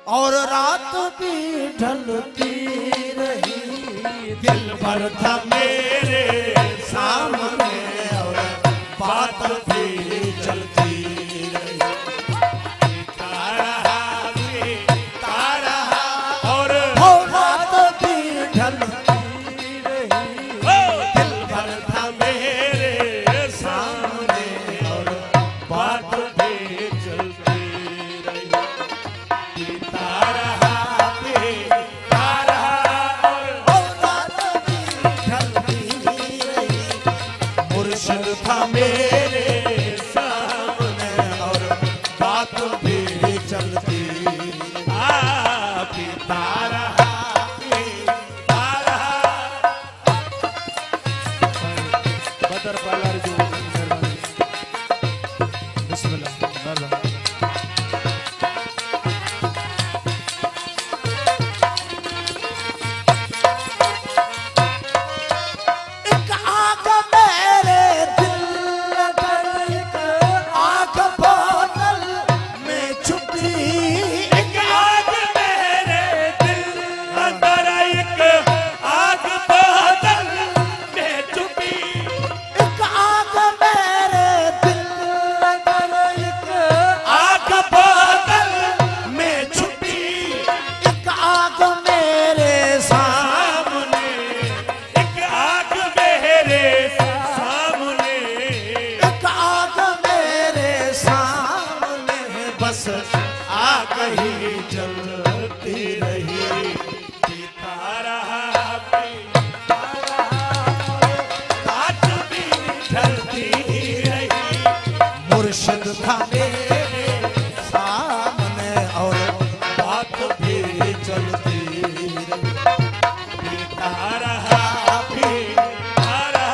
और रात भी ढलती रही, दिल भर था मेरे सामने और बात भी चलती रही। और रात भी ढलती रही, दिल भर था मेरे सामने और बात भी चलती रही। मुर्शिद था मेरे सामने और बात भी चलती। पीता रहा पीता रहा। बदर पालर जो बिस्मिल्लाह। बस आग ही जलती रही। पीता रहा पीता रहा, रात भी ढलती रही। मुर्शिद था मेरे सामने और बात भी चलती रही। पीता रहा पीता रहा।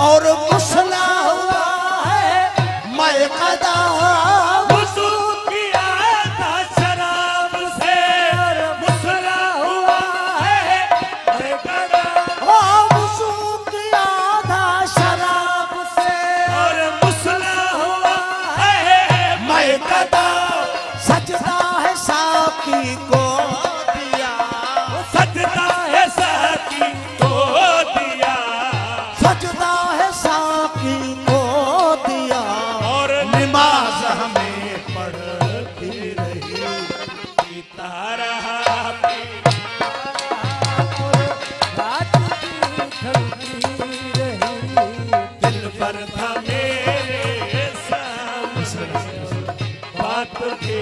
और मुसला हुआ है मैं कदा, वुज़ू किया था शराब से और मुसला हुआ है मैं कदा। वुज़ू किया था शराब से और मुसला हुआ है मैं कदा। सजदा है साकी को दिया, सजदा है साकी को दिया, सजदा साकी को दिया और नमाज हमें पढ़ती रही। पीता रहा रात भी ढलती रही, दिल पर था मेरे सामने बात भी